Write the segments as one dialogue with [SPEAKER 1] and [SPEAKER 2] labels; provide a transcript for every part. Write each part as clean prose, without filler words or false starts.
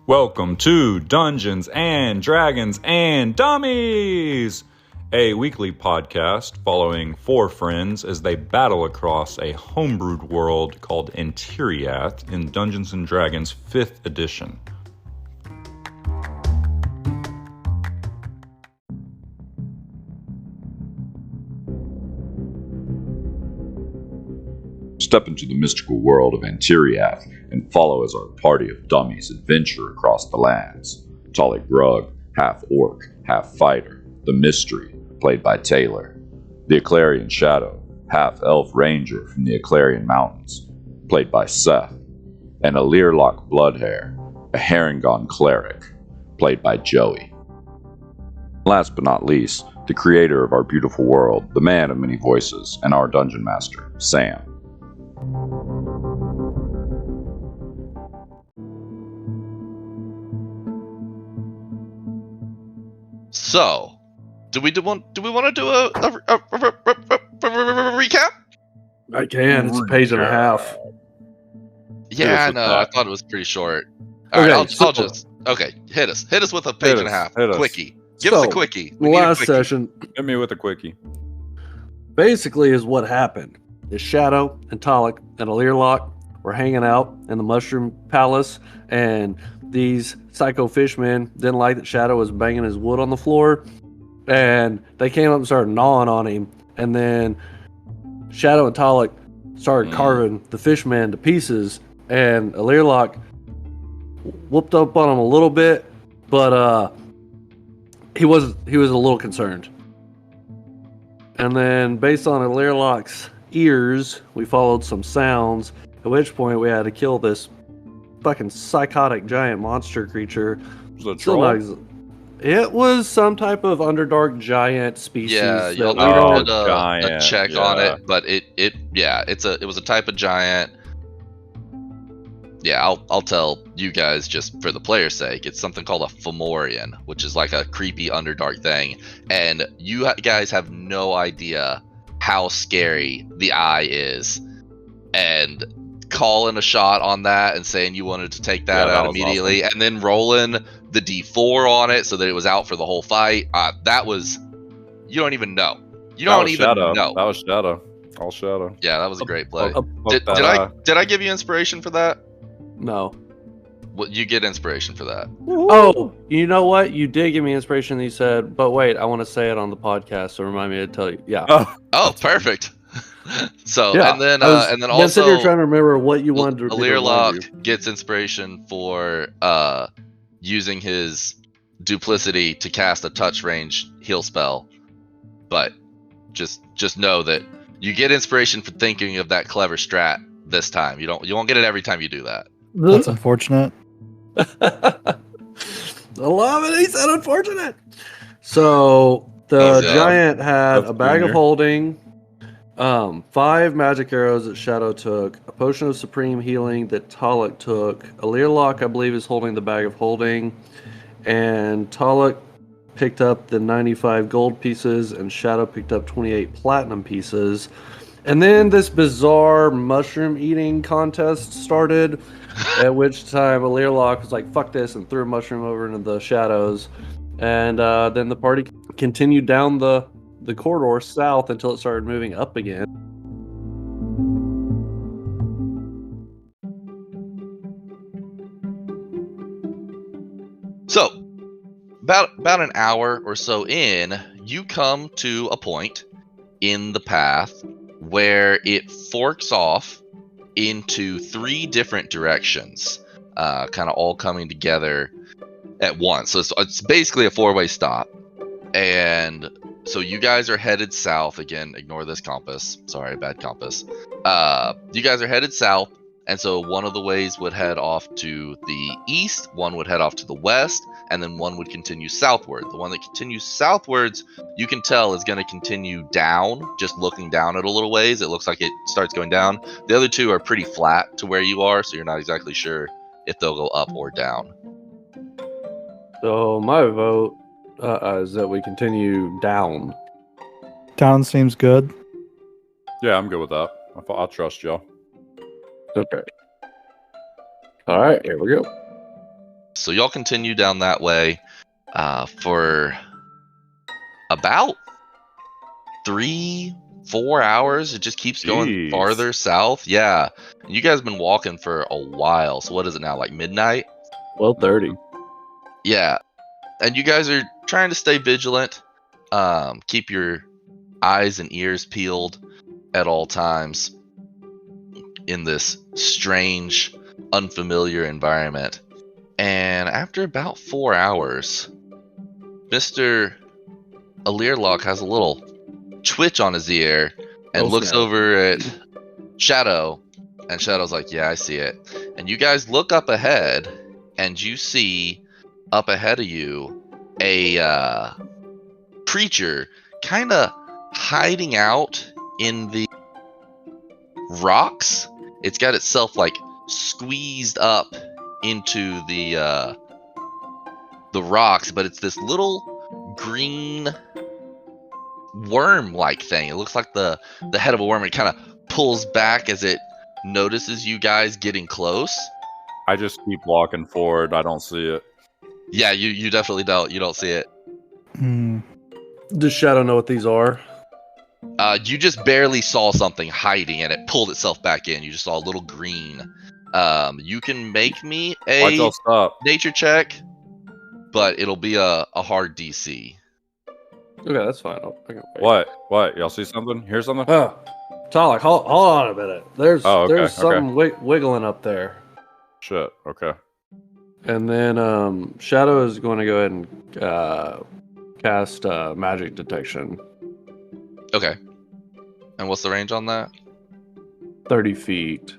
[SPEAKER 1] Welcome to Dungeons and Dragons and Dummies, a weekly podcast following four friends as they battle across a homebrewed world called Entiriath in Dungeons and Dragons 5th edition.
[SPEAKER 2] Step into the mystical world of Entiriath and follow as our party of dummies adventure across the lands. Talluk, half orc, half fighter, the mystery, played by Taylor. The Eclarian Shadow, half elf ranger from the Coppertone Mountains, played by Seth. And Elirlok Bloodhair, a Harengon cleric, played by Joey. Last but not least, the creator of our beautiful world, the man of many voices, and our dungeon master, Sam.
[SPEAKER 3] So, do we want to do a recap?
[SPEAKER 4] I can. It's a page and a half.
[SPEAKER 3] Yeah, no, I thought it was pretty short. All right, I'll just hit us with a page and a half. Quickie. Give us a quickie.
[SPEAKER 4] Last session.
[SPEAKER 1] Hit me with a quickie.
[SPEAKER 4] Basically, is what happened. Is Shadow and Talluk and Elirlok were hanging out in the Mushroom Palace, and these psycho fishmen didn't like that Shadow was banging his wood on the floor, and they came up and started gnawing on him, and then Shadow and Talluk started carving the fishman to pieces, and Elirlok whooped up on him a little bit, but he was a little concerned. And then based on Elirlok's ears, we followed some sounds, at which point we had to kill this fucking psychotic giant monster creature.
[SPEAKER 1] Was it a troll?
[SPEAKER 4] It was some type of Underdark giant species.
[SPEAKER 3] Yeah,
[SPEAKER 4] that
[SPEAKER 3] you'll
[SPEAKER 4] we
[SPEAKER 3] need a check on it, but it was a type of giant. Yeah, I'll tell you guys just for the player's sake. It's something called a Fomorian, which is like a creepy Underdark thing, and you guys have no idea how scary the eye is, and calling a shot on that and saying you wanted to take that out immediately, awesome. And then rolling the D4 on it so that it was out for the whole fight. That was, you don't even know. That was
[SPEAKER 1] Shadow. All Shadow.
[SPEAKER 3] Yeah, that was a great play. Did I give you inspiration for that?
[SPEAKER 4] No.
[SPEAKER 3] Well, you get inspiration for that.
[SPEAKER 4] Oh, you know what? You did give me inspiration. You said, but wait, I want to say it on the podcast, so remind me to tell you. Yeah.
[SPEAKER 3] Oh, perfect. So,
[SPEAKER 4] yeah,
[SPEAKER 3] and then also,
[SPEAKER 4] you're trying to remember what you wanted to do.
[SPEAKER 3] Elirlok gets inspiration for using his duplicity to cast a touch range heal spell. But just know that you get inspiration for thinking of that clever strat this time. You won't get it every time you do that.
[SPEAKER 5] That's unfortunate.
[SPEAKER 4] I love it. He said unfortunate. So the giant had a bag of holding, 5 magic arrows that Shadow took, a potion of supreme healing that Talluk took. Elirlok, I believe, is holding the bag of holding, and Talluk picked up the 95 gold pieces, and Shadow picked up 28 platinum pieces. And then this bizarre mushroom eating contest started, at which time Elirlok was like, fuck this, and threw a mushroom over into the shadows. And then the party continued down the corridor south until it started moving up again.
[SPEAKER 3] So, about an hour or so in, you come to a point in the path where it forks off into 3 different directions, kind of all coming together at once. So it's basically a 4-way stop. And so you guys are headed south. Again, ignore this compass. Sorry, bad compass. You guys are headed south. And so one of the ways would head off to the east, one would head off to the west, and then one would continue southward. The one that continues southwards, you can tell is going to continue down, just looking down at a little ways. It looks like it starts going down. The other 2 are pretty flat to where you are, so you're not exactly sure if they'll go up or down.
[SPEAKER 4] So my vote is that we continue down.
[SPEAKER 5] Down seems good.
[SPEAKER 1] Yeah, I'm good with that. I'll trust y'all.
[SPEAKER 4] Okay. All right, here we go.
[SPEAKER 3] So y'all continue down that way for about 3-4 hours. It just keeps going
[SPEAKER 1] Jeez.
[SPEAKER 3] farther south. Yeah. And you guys have been walking for a while. So what is it now, like midnight?
[SPEAKER 4] 12:30.
[SPEAKER 3] Yeah. And you guys are trying to stay vigilant. Keep your eyes and ears peeled at all times in this strange, unfamiliar environment. And after about 4 hours, Mr. Elirlok has a little twitch on his ear and looks over at Shadow, and Shadow's like, yeah, I see it. And you guys look up ahead, and you see up ahead of you a creature kind of hiding out in the rocks. It's got itself like squeezed up into the rocks, but it's this little green worm-like thing. It looks like the head of a worm. It kind of pulls back as it notices you guys getting close.
[SPEAKER 1] I just keep walking forward. I don't see it.
[SPEAKER 3] Yeah, you definitely don't. You don't see it.
[SPEAKER 4] Does Shadow know what these are?
[SPEAKER 3] You just barely saw something hiding, and it pulled itself back in. You just saw a little green. You can make me
[SPEAKER 1] Why'd
[SPEAKER 3] a
[SPEAKER 1] y'all stop?
[SPEAKER 3] nature check, but it'll be a hard DC.
[SPEAKER 4] Okay, that's fine. I can wait.
[SPEAKER 1] What? Y'all see something? Hear something?
[SPEAKER 4] Oh, Talluk, hold on a minute. There's something wiggling up there.
[SPEAKER 1] Shit. Okay.
[SPEAKER 4] And then Shadow is going to go ahead and cast magic detection.
[SPEAKER 3] Okay. And what's the range on that?
[SPEAKER 4] 30 feet.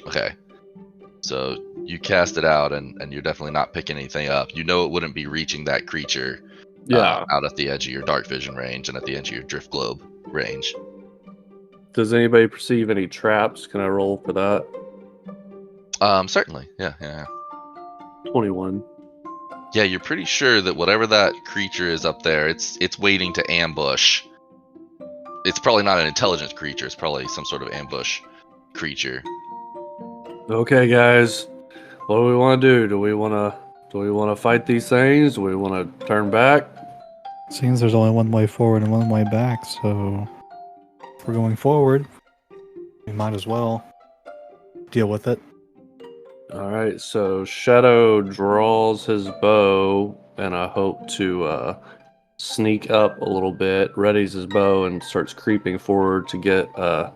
[SPEAKER 3] Okay. So you cast it out, and you're definitely not picking anything up. You know it wouldn't be reaching that creature out at the edge of your dark vision range and at the edge of your drift globe range.
[SPEAKER 4] Does anybody perceive any traps? Can I roll for that?
[SPEAKER 3] Certainly. Yeah.
[SPEAKER 4] 21.
[SPEAKER 3] Yeah, you're pretty sure that whatever that creature is up there, it's waiting to ambush. It's probably not an intelligence creature. It's probably some sort of ambush creature.
[SPEAKER 4] Okay, guys. What do we want to do? Do we want to fight these things? Do we want to turn back?
[SPEAKER 5] Seems there's only one way forward and one way back, so if we're going forward, we might as well deal with it.
[SPEAKER 4] All right, so Shadow draws his bow and I hope to sneak up a little bit, readies his bow, and starts creeping forward to get an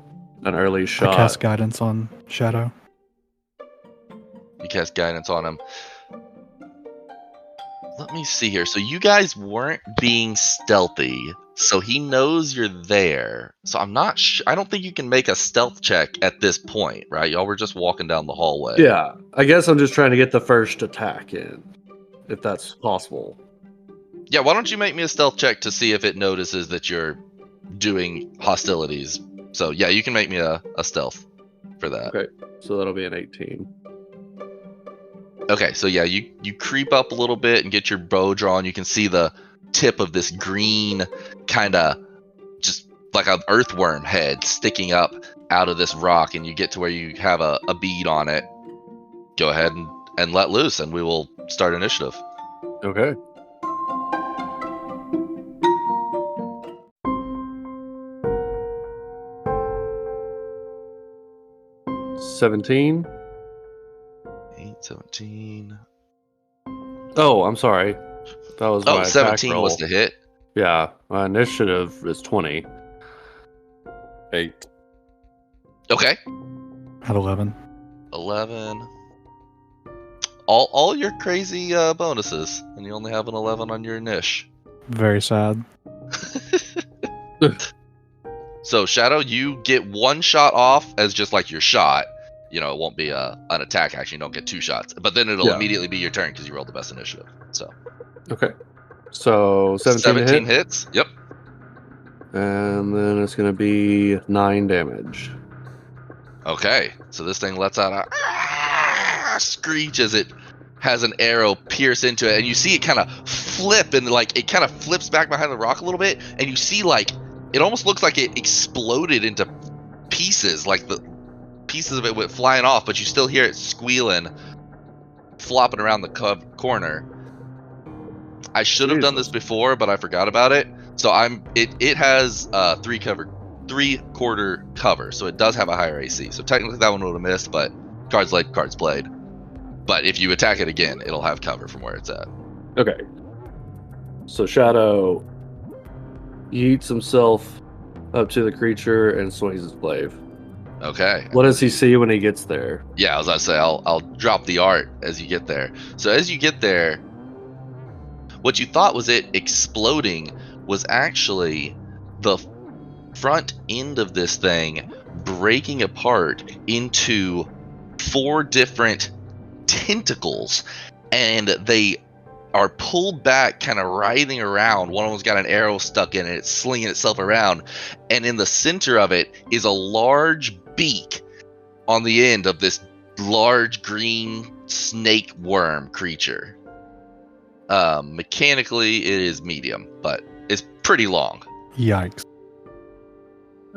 [SPEAKER 4] early shot.
[SPEAKER 5] I cast guidance on Shadow.
[SPEAKER 3] You cast guidance on him. Let me see here. So you guys weren't being stealthy, so he knows you're there. So I'm not I don't think you can make a stealth check at this point, right? Y'all were just walking down the hallway.
[SPEAKER 4] Yeah, I guess I'm just trying to get the first attack in, if that's possible.
[SPEAKER 3] Yeah, why don't you make me a stealth check to see if it notices that you're doing hostilities. So yeah, you can make me a stealth for that.
[SPEAKER 4] Okay, so that'll be an 18.
[SPEAKER 3] Okay, so yeah, you creep up a little bit and get your bow drawn. You can see the tip of this green kind of just like an earthworm head sticking up out of this rock, and you get to where you have a bead on it. Go ahead and let loose, and we will start initiative.
[SPEAKER 4] Okay. $17.
[SPEAKER 3] 17.
[SPEAKER 4] Oh, I'm sorry. That was my
[SPEAKER 3] 17
[SPEAKER 4] attack roll.
[SPEAKER 3] was the hit.
[SPEAKER 4] Yeah, my initiative is 20.
[SPEAKER 1] 8.
[SPEAKER 3] Okay.
[SPEAKER 5] At 11.
[SPEAKER 3] 11. All your crazy bonuses, and you only have an 11 on your niche.
[SPEAKER 5] Very sad.
[SPEAKER 3] So Shadow, you get one shot off as just like your shot. You know, it won't be an attack action. You don't get 2 shots, but then it'll immediately be your turn because you rolled the best initiative. So
[SPEAKER 4] Okay. So 17 hit?
[SPEAKER 3] hits. Yep.
[SPEAKER 4] And then it's going to be 9 damage.
[SPEAKER 3] Okay. So this thing lets out a screech as it has an arrow pierce into it, and you see it kind of flip, and like it kind of flips back behind the rock a little bit, and you see like it almost looks like it exploded into pieces, like the pieces of it went flying off, but you still hear it squealing. flopping around the corner. I should have done this before, but I forgot about it. So it has 3/4 cover, so it does have a higher AC. So technically that one would have missed, but cards laid, cards played. But if you attack it again, it'll have cover from where it's at.
[SPEAKER 4] Okay. So Shadow yeets himself up to the creature and swings his glaive.
[SPEAKER 3] Okay.
[SPEAKER 4] What does he see when he gets there?
[SPEAKER 3] Yeah, I was about to say, I'll drop the art as you get there. So as you get there, what you thought was it exploding was actually the front end of this thing breaking apart into 4 different tentacles, and they are pulled back, kind of writhing around. One of them's got an arrow stuck in it. It's slinging itself around, and in the center of it is a large beak on the end of this large green snake worm creature. Mechanically, it is medium, but it's pretty long.
[SPEAKER 5] Yikes.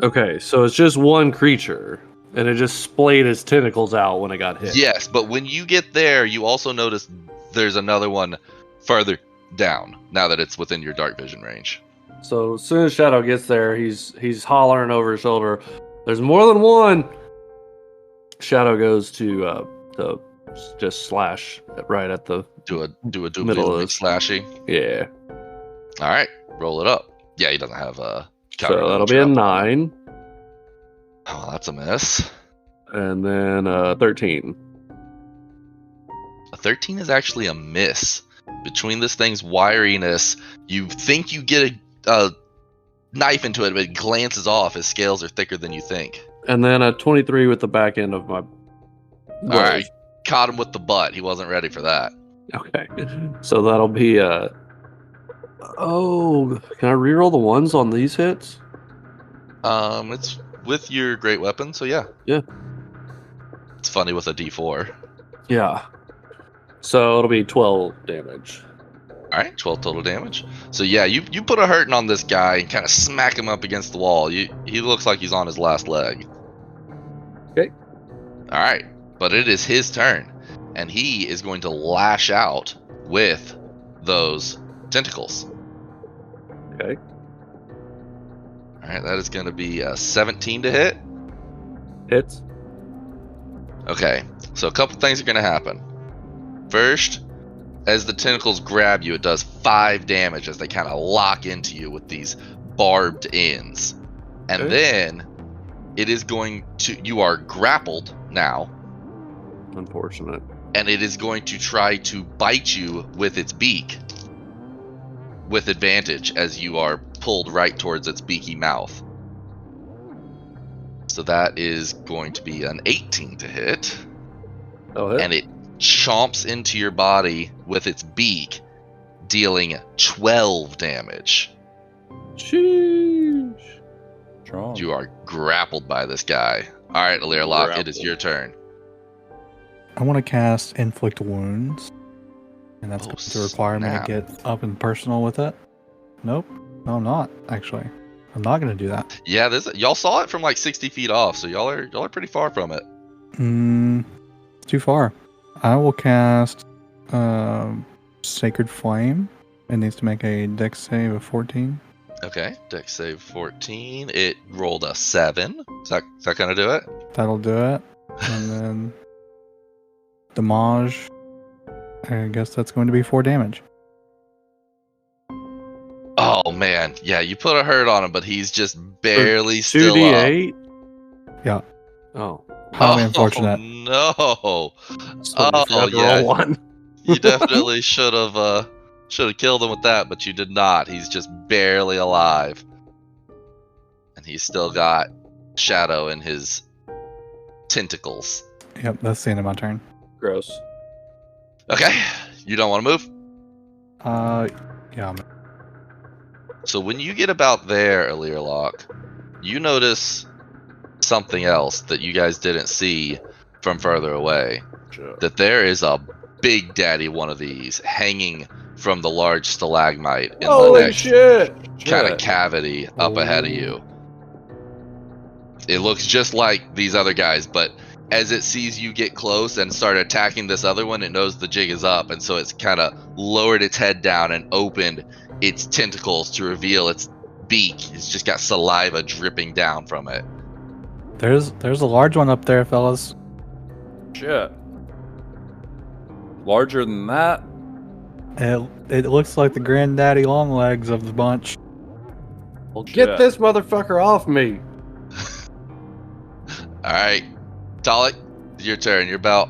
[SPEAKER 4] Okay, so it's just one creature, and it just splayed its tentacles out when it got hit.
[SPEAKER 3] Yes, but when you get there, you also notice there's another one further down, now that it's within your dark vision range.
[SPEAKER 4] So as soon as Shadow gets there, he's hollering over his shoulder, "There's more than one!" Shadow goes to just slash right at the
[SPEAKER 3] Do a
[SPEAKER 4] middle of
[SPEAKER 3] slashing.
[SPEAKER 4] Yeah.
[SPEAKER 3] All right, roll it up. Yeah, he doesn't have
[SPEAKER 4] So that'll be a 9,
[SPEAKER 3] Oh, that's a miss.
[SPEAKER 4] and then 13.
[SPEAKER 3] A 13 is actually a miss. Between this thing's wiriness, you think you get a knife into it, but it glances off. His scales are thicker than you think.
[SPEAKER 4] And then a 23 with the back end of my.
[SPEAKER 3] All right, caught him with the butt. He wasn't ready for that.
[SPEAKER 4] Okay. So that'll be Oh, can I reroll the ones on these hits?
[SPEAKER 3] It's with your great weapon, so yeah.
[SPEAKER 4] Yeah.
[SPEAKER 3] It's funny with a D4.
[SPEAKER 4] Yeah. So it'll be 12 damage.
[SPEAKER 3] All right, 12 total damage. So yeah, you put a hurting on this guy and kind of smack him up against the wall. He looks like he's on his last leg.
[SPEAKER 4] Okay.
[SPEAKER 3] All right, but it is his turn, and he is going to lash out with those tentacles.
[SPEAKER 4] Okay.
[SPEAKER 3] All right, that is going to be 17 to hit.
[SPEAKER 4] Hits.
[SPEAKER 3] Okay, so a couple things are going to happen. First, as the tentacles grab you, it does 5 damage as they kind of lock into you with these barbed ends. And
[SPEAKER 4] Okay.
[SPEAKER 3] then it is going to, you are grappled now,
[SPEAKER 4] Unfortunate.
[SPEAKER 3] and it is going to try to bite you with its beak with advantage as you are pulled right towards its beaky mouth. So that is going to be an 18 to hit.
[SPEAKER 4] Oh, hit.
[SPEAKER 3] And it chomps into your body with its beak, dealing 12 damage.
[SPEAKER 4] Sheesh.
[SPEAKER 1] Strong.
[SPEAKER 3] You are grappled by this guy. All right, Elirlok, it is your turn.
[SPEAKER 5] I want to cast Inflict Wounds. And that's
[SPEAKER 3] Oh,
[SPEAKER 5] going to require me to
[SPEAKER 3] snap.
[SPEAKER 5] get up and personal with it. Nope. No, I'm not, actually. I'm not going to do that.
[SPEAKER 3] Yeah, y'all saw it from like 60 feet off, so y'all are pretty far from it.
[SPEAKER 5] It's too far. I will cast Sacred Flame. It needs to make a dex save of 14.
[SPEAKER 3] Okay, dex save 14. It rolled a 7. Is that gonna do it?
[SPEAKER 5] That'll do it. And then Damage. I guess that's going to be 4 damage.
[SPEAKER 3] Oh man, yeah, you put a hurt on him, but he's just barely still up.
[SPEAKER 4] 2d8?
[SPEAKER 5] Yeah.
[SPEAKER 4] Oh.
[SPEAKER 5] Highly unfortunate.
[SPEAKER 3] No.
[SPEAKER 4] So you
[SPEAKER 3] Oh,
[SPEAKER 4] forgot to
[SPEAKER 3] yeah.
[SPEAKER 4] roll one.
[SPEAKER 3] You definitely should have killed him with that, but you did not. He's just barely alive, and he's still got Shadow in his tentacles.
[SPEAKER 5] Yep, that's the end of my turn.
[SPEAKER 4] Gross.
[SPEAKER 3] Okay, you don't want to move.
[SPEAKER 5] Yeah.
[SPEAKER 3] So when you get about there, Elirlok, you notice something else that you guys didn't see from further away. That there is a big daddy one of these hanging from the large stalagmite in the
[SPEAKER 4] Holy
[SPEAKER 3] next
[SPEAKER 4] shit!
[SPEAKER 3] kind of cavity up ahead of you. It looks just like these other guys, but as it sees you get close and start attacking this other one, it knows the jig is up, and so it's kind of lowered its head down and opened its tentacles to reveal its beak. It's just got saliva dripping down from it.
[SPEAKER 5] There's a large one up there, fellas.
[SPEAKER 1] Shit. Larger than that?
[SPEAKER 5] It looks like the granddaddy long legs of the bunch.
[SPEAKER 4] Well, get
[SPEAKER 1] Shit.
[SPEAKER 4] this motherfucker off me.
[SPEAKER 3] All right, Talluk, your turn. You're about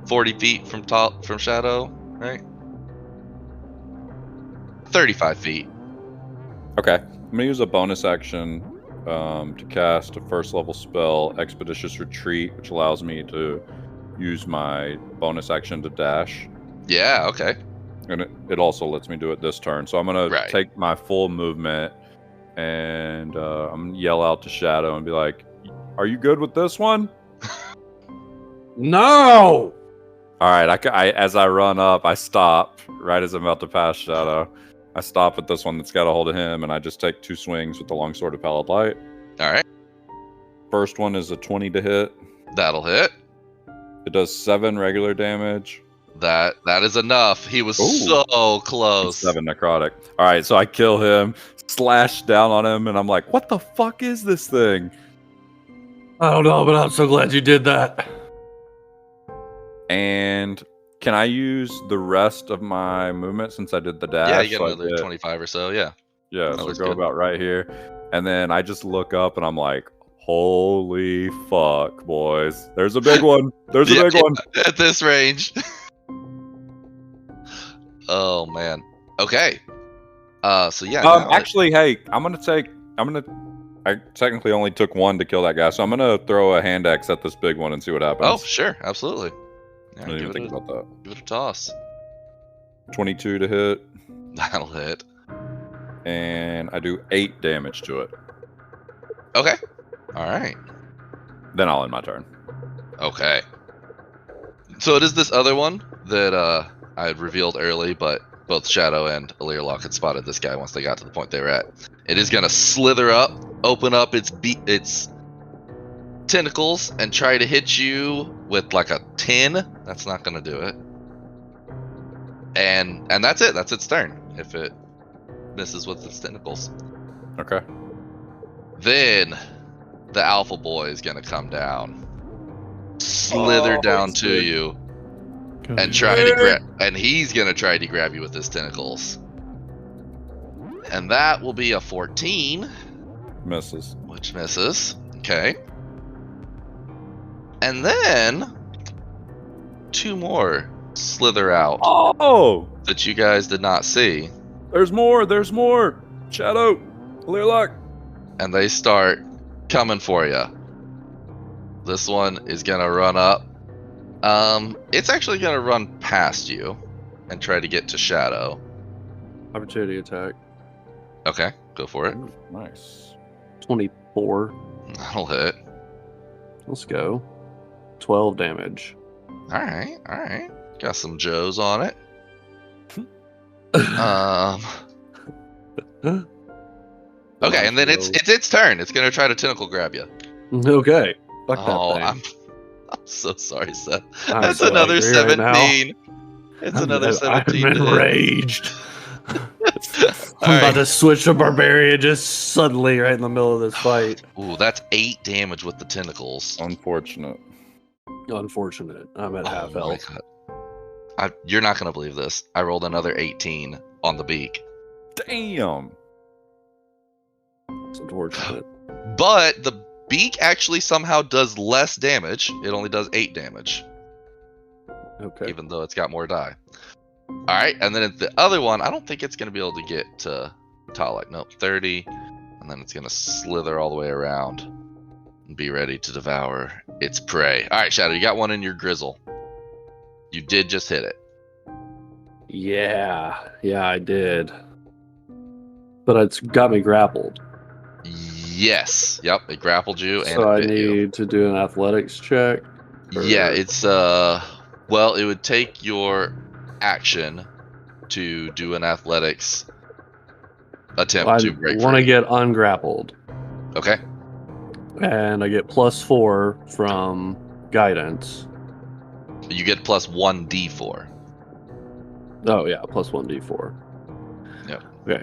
[SPEAKER 3] 40 feet from Shadow, right? 35 feet.
[SPEAKER 1] Okay. I'm gonna use a bonus action to cast a first level spell, Expeditious Retreat, which allows me to use my bonus action to dash.
[SPEAKER 3] Yeah, okay.
[SPEAKER 1] And it also lets me do it this turn. So I'm gonna
[SPEAKER 3] Right.
[SPEAKER 1] take my full movement and I'm gonna yell out to Shadow and be like, "Are you good with this one?"
[SPEAKER 4] No!
[SPEAKER 1] All right. I as I run up, I stop right as I'm about to pass Shadow. I stop at this one that's got a hold of him, and I just take 2 swings with the longsword of Pallid Light.
[SPEAKER 3] All right,
[SPEAKER 1] First one is a 20 to hit.
[SPEAKER 3] that'll hit.
[SPEAKER 1] It does 7 regular damage.
[SPEAKER 3] That is enough. He was
[SPEAKER 1] Ooh.
[SPEAKER 3] so close.
[SPEAKER 1] 7 necrotic. All right, so I kill him, slash down on him, and I'm like, "What the fuck is this thing?"
[SPEAKER 4] I don't know, but I'm so glad you did that.
[SPEAKER 1] And can I use the rest of my movement since I did the dash?
[SPEAKER 3] Yeah, you get
[SPEAKER 1] So I
[SPEAKER 3] another
[SPEAKER 1] get-
[SPEAKER 3] 25 or so. Yeah.
[SPEAKER 1] Yeah,
[SPEAKER 3] That
[SPEAKER 1] so
[SPEAKER 3] was
[SPEAKER 1] go
[SPEAKER 3] good.
[SPEAKER 1] about right here. And then I just look up and I'm like, "Holy fuck, boys. There's a big one. There's a
[SPEAKER 3] Yeah,
[SPEAKER 1] big one."
[SPEAKER 3] At this range. Oh man. Okay. So yeah. now
[SPEAKER 1] Actually, hey, I technically only took 1 to kill that guy, so I'm gonna throw a hand axe at this big one and see what happens.
[SPEAKER 3] Oh sure, absolutely.
[SPEAKER 1] I
[SPEAKER 3] Yeah,
[SPEAKER 1] didn't even
[SPEAKER 3] give,
[SPEAKER 1] think about that.
[SPEAKER 3] give it a toss.
[SPEAKER 1] 22 to hit,
[SPEAKER 3] That'll hit.
[SPEAKER 1] and I do 8 damage to it.
[SPEAKER 3] Okay. All right.
[SPEAKER 1] Then I'll end my turn.
[SPEAKER 3] Okay. So it is this other one that I had revealed early, but both Shadow and Elirlok had spotted this guy once they got to the point they were at. It is gonna slither up, open up its tentacles, and try to hit you with like a 10. That's not gonna do it. And that's it. That's its turn. If it misses with its tentacles,
[SPEAKER 1] Okay.
[SPEAKER 3] then the Alpha Boy is gonna come down, slither
[SPEAKER 1] Oh,
[SPEAKER 3] down
[SPEAKER 1] he's
[SPEAKER 3] to
[SPEAKER 1] big.
[SPEAKER 3] you,
[SPEAKER 5] Good.
[SPEAKER 3] and try to grab. And he's gonna try to grab you with his tentacles. And that will be a 14,
[SPEAKER 1] Misses.
[SPEAKER 3] which misses. Okay. And then 2 more slither out
[SPEAKER 1] Oh!
[SPEAKER 3] that you guys did not see.
[SPEAKER 1] There's more! There's more! Shadow! Elirlok!
[SPEAKER 3] And they start coming for you. This one is gonna run up. It's actually gonna run past you and try to get to Shadow.
[SPEAKER 4] Opportunity attack.
[SPEAKER 3] Okay, go for it.
[SPEAKER 1] Nice.
[SPEAKER 4] 24.
[SPEAKER 3] That'll hit.
[SPEAKER 4] Let's go. 12 damage.
[SPEAKER 3] All right. Got some Joes on it. Okay, and then it's its turn. It's gonna try to tentacle grab you.
[SPEAKER 4] Okay. Fuck
[SPEAKER 3] Oh,
[SPEAKER 4] that thing.
[SPEAKER 3] I'm so sorry, Seth.
[SPEAKER 4] I'm
[SPEAKER 3] That's
[SPEAKER 4] so
[SPEAKER 3] another
[SPEAKER 4] angry right now.
[SPEAKER 3] 17. It's another 17.
[SPEAKER 4] I'm
[SPEAKER 3] to hit.
[SPEAKER 4] enraged.
[SPEAKER 3] All
[SPEAKER 4] I'm about
[SPEAKER 3] right.
[SPEAKER 4] to switch to barbarian just suddenly right in the middle of this fight.
[SPEAKER 3] Ooh, that's 8 damage with the tentacles.
[SPEAKER 1] Unfortunate.
[SPEAKER 4] Unfortunate. I'm at half
[SPEAKER 3] my
[SPEAKER 4] health.
[SPEAKER 3] God. You're not gonna believe this. I rolled another 18 on the beak,
[SPEAKER 1] Damn!
[SPEAKER 4] It's unfortunate.
[SPEAKER 3] but the beak actually somehow does less damage. It only does 8 damage,
[SPEAKER 4] Okay.
[SPEAKER 3] even though it's got more die. All right, and then the other one, I don't think it's gonna be able to get to Talluk. Nope, 30, and then it's gonna slither all the way around and be ready to devour its prey. All right, Shadow, you got one in your grizzle. You did just hit it.
[SPEAKER 4] Yeah, I did. But it's got me grappled.
[SPEAKER 3] Yes. Yep. It grappled you and
[SPEAKER 4] So I
[SPEAKER 3] it bit you.
[SPEAKER 4] need to do an athletics check.
[SPEAKER 3] Yeah.
[SPEAKER 4] or-
[SPEAKER 3] It's well, it would take your action to do an athletics attempt
[SPEAKER 4] I
[SPEAKER 3] to break
[SPEAKER 4] want to
[SPEAKER 3] free.
[SPEAKER 4] get ungrappled.
[SPEAKER 3] Okay.
[SPEAKER 4] And I get +4 from guidance.
[SPEAKER 3] You get plus 1d4.
[SPEAKER 4] Oh yeah, plus 1d4.
[SPEAKER 3] Yep.
[SPEAKER 4] Okay.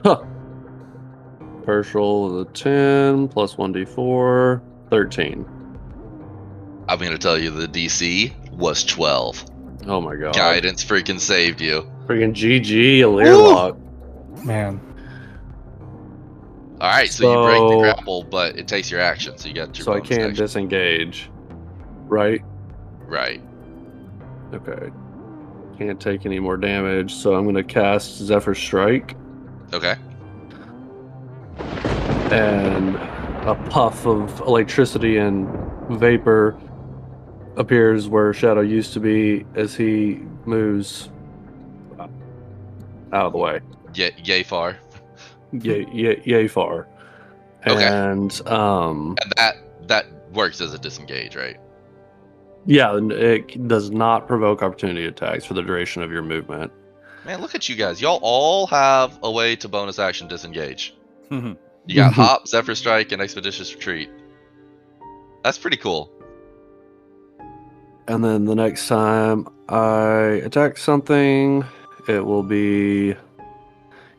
[SPEAKER 4] Huh. First roll is a 10 plus 1d4, 13.
[SPEAKER 3] I'm going to tell you the DC was 12.
[SPEAKER 4] Oh my god.
[SPEAKER 3] Guidance freaking saved you.
[SPEAKER 4] Freaking GG, Elirlok.
[SPEAKER 5] Man,
[SPEAKER 3] All right, so you break the grapple, but it takes your action, so you got your
[SPEAKER 4] So I
[SPEAKER 3] bonus
[SPEAKER 4] can't
[SPEAKER 3] action.
[SPEAKER 4] disengage, right?
[SPEAKER 3] Right.
[SPEAKER 4] Okay. Can't take any more damage, so I'm going to cast Zephyr Strike,
[SPEAKER 3] Okay.
[SPEAKER 4] and a puff of electricity and vapor appears where Shadow used to be as he moves out of the way.
[SPEAKER 3] Yay far.
[SPEAKER 4] Yay far.
[SPEAKER 3] Okay.
[SPEAKER 4] And
[SPEAKER 3] And that works as a disengage, right?
[SPEAKER 4] yeah, it does not provoke opportunity attacks for the duration of your movement.
[SPEAKER 3] Man, look at you guys. Y'all all have a way to bonus action disengage. You got Hop, Zephyr Strike, and Expeditious Retreat. That's pretty cool.
[SPEAKER 4] And then the next time I attack something, it will be...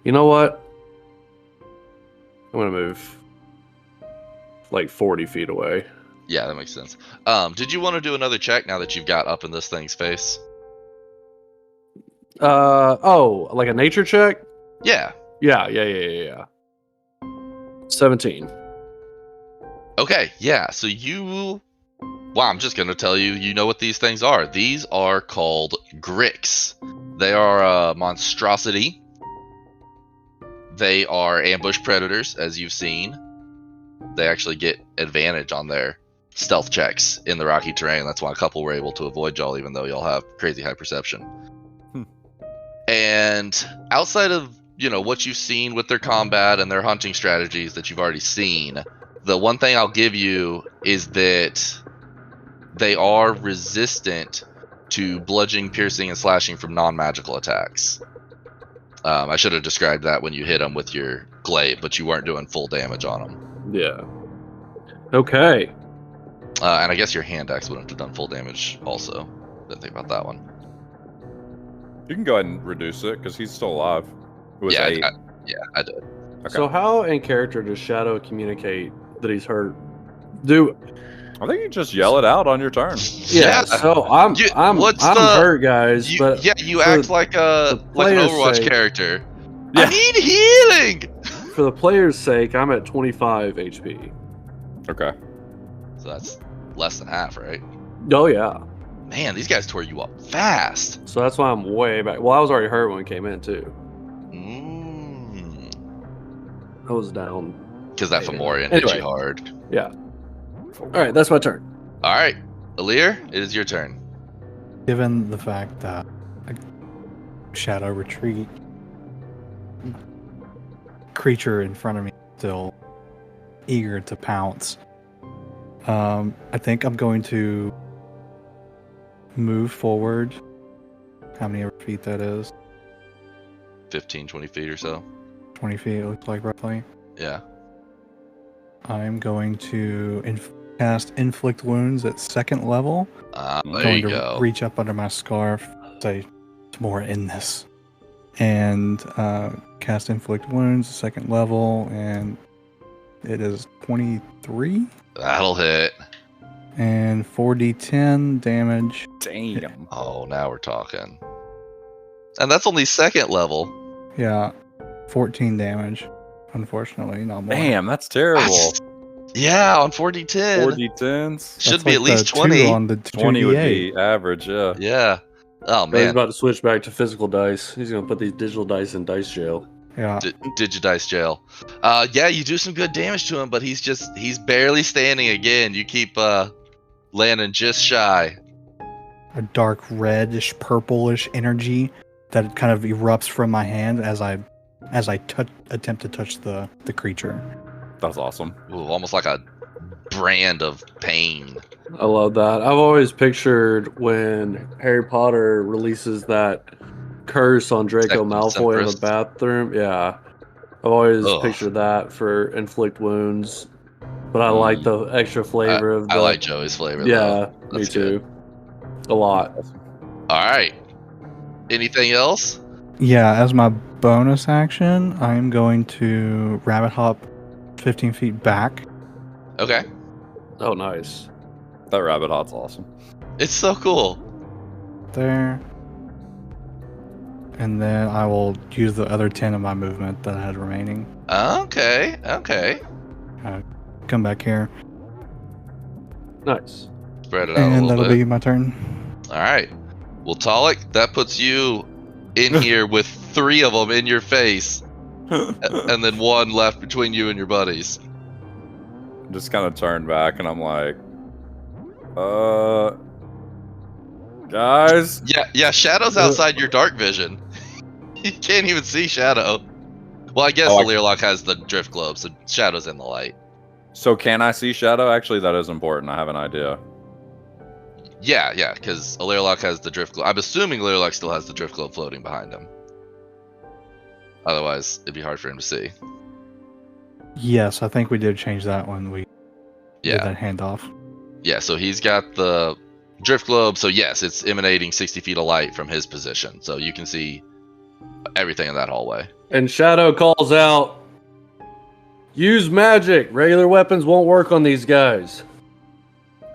[SPEAKER 4] You know what? I'm going to move like 40 feet away.
[SPEAKER 3] Yeah, that makes sense. Did you want to do another check now that you've got up in this thing's face?
[SPEAKER 4] Oh, like a nature check?
[SPEAKER 3] Yeah.
[SPEAKER 4] Yeah. 17.
[SPEAKER 3] Okay, yeah. So you... Wow, I'm just going to tell you, you know what these things are. These are called Gricks. They are a monstrosity. They are ambush predators, as you've seen. They actually get advantage on their stealth checks in the rocky terrain. That's why a couple were able to avoid y'all, even though y'all have crazy high perception. And outside of, what you've seen with their combat and their hunting strategies that you've already seen, the one thing I'll give you is that they are resistant to bludgeoning, piercing, and slashing from non-magical attacks. I should have described that when you hit them with your glaive, but you weren't doing full damage on them.
[SPEAKER 4] Yeah. Okay.
[SPEAKER 3] And I guess your hand axe wouldn't have done full damage also. Didn't think about that one.
[SPEAKER 1] You can go ahead and reduce it because he's still alive. It was
[SPEAKER 3] Yeah,
[SPEAKER 1] 8.
[SPEAKER 3] I did.
[SPEAKER 1] Okay.
[SPEAKER 4] So how in character does Shadow communicate that he's hurt?
[SPEAKER 1] I think you just yell it out on your turn.
[SPEAKER 4] Yeah. So I'm hurt, guys. But
[SPEAKER 3] You act like an
[SPEAKER 4] player's
[SPEAKER 3] Overwatch
[SPEAKER 4] sake-
[SPEAKER 3] character.
[SPEAKER 1] Yeah.
[SPEAKER 3] I need healing.
[SPEAKER 4] for the player's sake, I'm at 25 HP.
[SPEAKER 1] Okay.
[SPEAKER 3] So that's less than half, right?
[SPEAKER 4] Oh yeah.
[SPEAKER 3] Man, these guys tore you up fast.
[SPEAKER 4] So that's why I'm way back. Well, I was already hurt when it came in too. I was down.
[SPEAKER 3] Because that
[SPEAKER 4] Maybe.
[SPEAKER 3] Fomorian hit
[SPEAKER 4] Anyway.
[SPEAKER 3] you hard.
[SPEAKER 4] Yeah. All right, that's my turn.
[SPEAKER 3] All right, Alir, it is your turn.
[SPEAKER 5] given the fact that a shadow retreat creature in front of me is still eager to pounce, I think I'm going to move forward. How many ever feet that is?
[SPEAKER 3] 15, 20 feet or so.
[SPEAKER 5] 20 feet, it looks like, roughly.
[SPEAKER 3] Yeah.
[SPEAKER 5] I'm going to cast Inflict Wounds at 2nd level.
[SPEAKER 3] There
[SPEAKER 5] Going
[SPEAKER 3] you
[SPEAKER 5] to
[SPEAKER 3] go.
[SPEAKER 5] reach up under my scarf, say, "There's more in this," and cast Inflict Wounds, 2nd level, and it is 23
[SPEAKER 3] That'll hit.
[SPEAKER 5] and 4d10 damage.
[SPEAKER 1] Damn.
[SPEAKER 3] Oh, now we're talking. And that's only 2nd level.
[SPEAKER 5] Yeah, 14 damage. Unfortunately, not more.
[SPEAKER 1] Damn, that's terrible.
[SPEAKER 3] Yeah, on 4d10.
[SPEAKER 1] 4d10s.
[SPEAKER 3] Should
[SPEAKER 5] That's
[SPEAKER 3] be
[SPEAKER 5] like
[SPEAKER 3] at least
[SPEAKER 5] the
[SPEAKER 3] 20.
[SPEAKER 5] 2 on the
[SPEAKER 1] 20 would
[SPEAKER 5] 2d8.
[SPEAKER 1] be average, yeah.
[SPEAKER 3] Yeah. Oh,
[SPEAKER 4] He's
[SPEAKER 3] man.
[SPEAKER 4] about to switch back to physical dice. He's going to put these digital dice in dice jail.
[SPEAKER 5] Yeah,
[SPEAKER 3] Digidice jail. Yeah, you do some good damage to him, but he's barely standing again. You keep landing just shy.
[SPEAKER 5] a dark reddish, purplish energy that kind of erupts from my hand as I attempt to touch the creature.
[SPEAKER 1] That's awesome.
[SPEAKER 3] Ooh, almost like a brand of pain.
[SPEAKER 4] I love that. I've always pictured when Harry Potter releases that curse on Draco
[SPEAKER 3] Sectum
[SPEAKER 4] Malfoy in the
[SPEAKER 3] Sempris.
[SPEAKER 4] bathroom. Yeah. I've always
[SPEAKER 3] Ugh.
[SPEAKER 4] pictured that for inflict wounds. but I like the extra flavor of the.
[SPEAKER 3] I like Joey's flavor.
[SPEAKER 4] Yeah,
[SPEAKER 3] though.
[SPEAKER 4] me
[SPEAKER 3] That's
[SPEAKER 4] too.
[SPEAKER 3] good.
[SPEAKER 4] A lot.
[SPEAKER 3] All right. Anything else?
[SPEAKER 5] Yeah, as my bonus action, I'm going to rabbit hop 15 feet back.
[SPEAKER 3] Okay.
[SPEAKER 4] Oh, nice.
[SPEAKER 1] That rabbit hot's awesome.
[SPEAKER 3] It's so cool.
[SPEAKER 5] There. And then I will use the other 10 of my movement that I had remaining.
[SPEAKER 3] Okay.
[SPEAKER 5] Come back here.
[SPEAKER 4] Nice.
[SPEAKER 3] Spread it out a
[SPEAKER 5] And
[SPEAKER 3] little
[SPEAKER 5] that'll
[SPEAKER 3] bit.
[SPEAKER 5] be my turn.
[SPEAKER 3] All right. Well, Talluk, that puts you in here with 3 of them in your face, and then 1 left between you and your buddies.
[SPEAKER 1] Just kind of turn back and I'm like, guys?
[SPEAKER 3] Yeah. Shadow's outside your dark vision. You can't even see Shadow. Well, I guess
[SPEAKER 1] Oh,
[SPEAKER 3] Elirlok has the drift globe, so Shadow's in the light.
[SPEAKER 1] So can I see Shadow? Actually, that is important. I have an idea.
[SPEAKER 3] Yeah, because Elirlok has the drift globe. I'm assuming Elirlok still has the drift globe floating behind him. Otherwise, it'd be hard for him to see.
[SPEAKER 5] Yes, I think we did change that when we did
[SPEAKER 3] Yeah.
[SPEAKER 5] that handoff.
[SPEAKER 3] Yeah, so he's got the drift globe, so yes, it's emanating 60 feet of light from his position, so you can see everything in that hallway.
[SPEAKER 4] And Shadow calls out, "Use magic. Regular weapons won't work on these guys."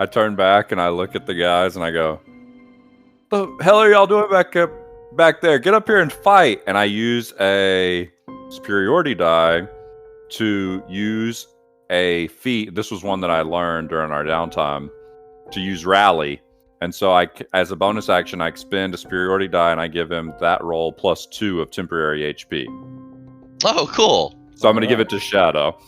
[SPEAKER 1] I turn back and I look at the guys and I go, "The hell are y'all doing back there? Get up here and fight!" And I use a superiority die to use a feat. This was one that I learned during our downtime to use rally. And so as a bonus action, I expend a superiority die and I give him that roll plus 2 of temporary HP.
[SPEAKER 3] Oh, cool.
[SPEAKER 1] So I'm going to give it to Shadow.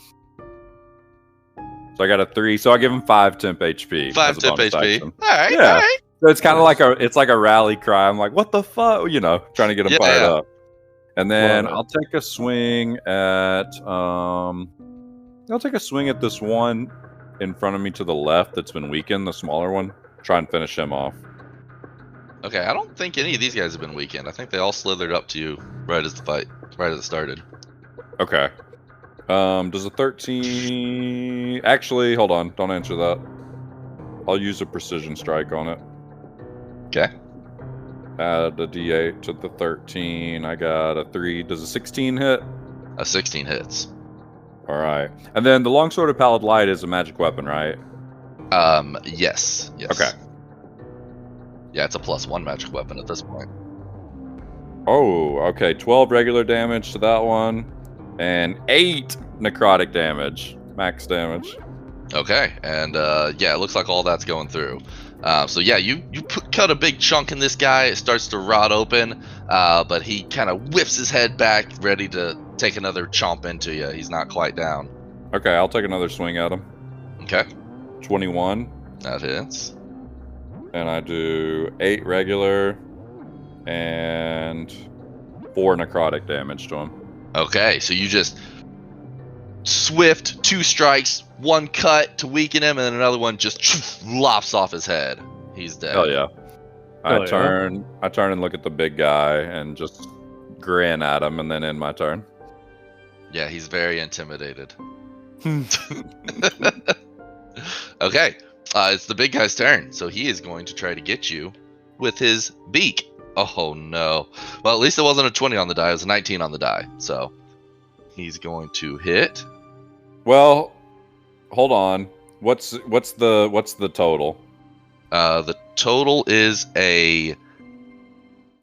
[SPEAKER 1] So I got a 3. So I give him 5 temp HP.
[SPEAKER 3] 5
[SPEAKER 1] as a
[SPEAKER 3] tip
[SPEAKER 1] bonus
[SPEAKER 3] HP.
[SPEAKER 1] action.
[SPEAKER 3] Alright,
[SPEAKER 1] Yeah.
[SPEAKER 3] alright.
[SPEAKER 1] So it's kind of like a rally cry. I'm like, what the fuck? You know, trying to get him fired up. And then
[SPEAKER 4] Love it.
[SPEAKER 1] I'll take a swing at this one in front of me to the left that's been weakened, the smaller one. Try and finish him off.
[SPEAKER 3] Okay, I don't think any of these guys have been weakened. I think they all slithered up to you right as it started.
[SPEAKER 1] Okay. Does a 13 actually hold on, don't answer that. I'll use a precision strike on it.
[SPEAKER 3] Okay.
[SPEAKER 1] Add a D8 to the 13. I got a 3. Does a 16 hit?
[SPEAKER 3] A 16 hits.
[SPEAKER 1] Alright. And then the longsword of pallid light is a magic weapon, right?
[SPEAKER 3] Yes.
[SPEAKER 1] Okay.
[SPEAKER 3] Yeah, it's a +1 magic weapon at this point.
[SPEAKER 1] Oh, okay. 12 regular damage to that one. And 8 necrotic damage. Max damage.
[SPEAKER 3] Okay, and yeah, it looks like all that's going through. So yeah, you cut a big chunk in this guy. It starts to rot open, but he kind of whips his head back, ready to take another chomp into you. He's not quite down.
[SPEAKER 1] Okay, I'll take another swing at him.
[SPEAKER 3] Okay,
[SPEAKER 1] 21.
[SPEAKER 3] that hits.
[SPEAKER 1] And I do 8 regular and 4 necrotic damage to him.
[SPEAKER 3] Okay, so you just swift 2 strikes, 1 cut to weaken him, and then another one just lops off his head. He's dead.
[SPEAKER 1] Hell yeah. I
[SPEAKER 4] yeah.
[SPEAKER 1] turn and look at the big guy and just grin at him and then end my turn.
[SPEAKER 3] Yeah, he's very intimidated. Okay, it's the big guy's turn, so he is going to try to get you with his beak. Oh no. Well, at least it wasn't a 20 on the die, it was a 19 on the die. So he's going to hit.
[SPEAKER 1] Well, hold on. What's the total?
[SPEAKER 3] The total is a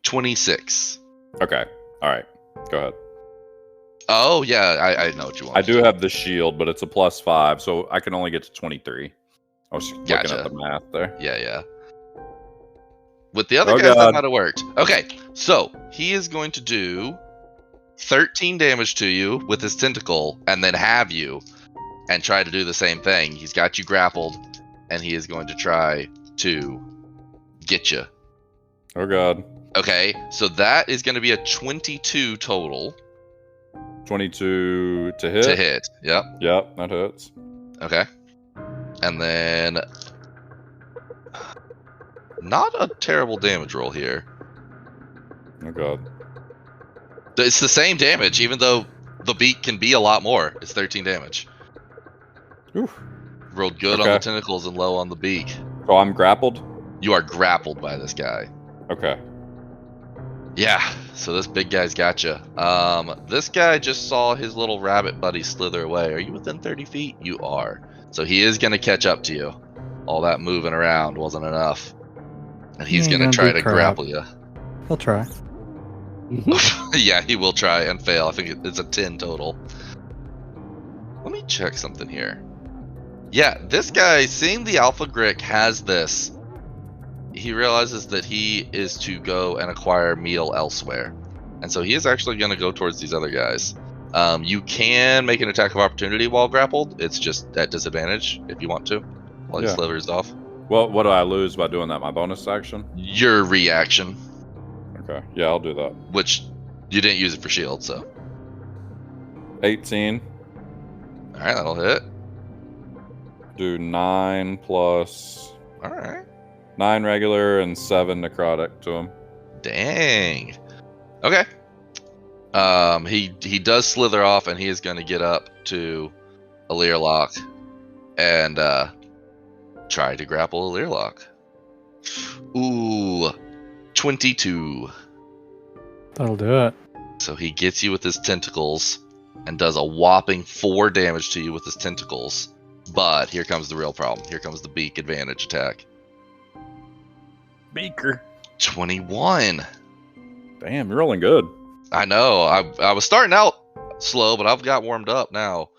[SPEAKER 3] 26.
[SPEAKER 1] Okay. All right. Go ahead.
[SPEAKER 3] Oh yeah, I know what you want.
[SPEAKER 1] I do have the shield, but it's a +5, so I can only get to 23. I was looking
[SPEAKER 3] Gotcha.
[SPEAKER 1] at the math there.
[SPEAKER 3] Yeah. With the other
[SPEAKER 1] Oh,
[SPEAKER 3] guys, that
[SPEAKER 1] God.
[SPEAKER 3] might have worked. Okay, so he is going to do 13 damage to you with his tentacle, and then have you, and try to do the same thing. He's got you grappled, and he is going to try to get you.
[SPEAKER 1] Oh god.
[SPEAKER 3] Okay, so that is going to be a 22 total
[SPEAKER 1] 22 to hit.
[SPEAKER 3] to hit. Yep.
[SPEAKER 1] Yep, that hits.
[SPEAKER 3] Okay. And then not a terrible damage roll here.
[SPEAKER 1] Oh god.
[SPEAKER 3] It's the same damage, even though the beat can be a lot more. It's 13 damage.
[SPEAKER 1] Oof.
[SPEAKER 3] Rolled good on the tentacles and low on the beak.
[SPEAKER 1] So I'm grappled?
[SPEAKER 3] You are grappled by this guy.
[SPEAKER 1] Okay.
[SPEAKER 3] Yeah, so this big guy's got you. This guy just saw his little rabbit buddy slither away. Are you within 30 feet? You are. So he is going to catch up to you. All that moving around wasn't enough. And he's going to try to grapple you.
[SPEAKER 5] He'll try.
[SPEAKER 3] Yeah, he will try and fail. I think it's a 10 total. Let me check something here. Yeah, this guy, seeing the Alpha Grick has this, he realizes that he is to go and acquire meal elsewhere. And so he is actually going to go towards these other guys. You can make an attack of opportunity while grappled. It's just at disadvantage if you want to, while he slithers off.
[SPEAKER 1] Well, what do I lose by doing that? My bonus action?
[SPEAKER 3] Your reaction.
[SPEAKER 1] Okay, yeah, I'll do that.
[SPEAKER 3] Which, you didn't use it for shield, so.
[SPEAKER 1] 18.
[SPEAKER 3] Alright, that'll hit.
[SPEAKER 1] Do 9 plus...
[SPEAKER 3] Alright.
[SPEAKER 1] 9 regular and 7 necrotic to him.
[SPEAKER 3] Dang. Okay. He does slither off, and he is going to get up to Elirlok and try to grapple Elirlok. Ooh, 22.
[SPEAKER 5] That'll do it.
[SPEAKER 3] So he gets you with his tentacles and does a whopping 4 damage to you with his tentacles. But here comes the real problem. Here comes the beak advantage attack.
[SPEAKER 1] Beaker.
[SPEAKER 3] 21.
[SPEAKER 1] Damn, you're rolling good.
[SPEAKER 3] I know. I was starting out slow, but I've got warmed up now.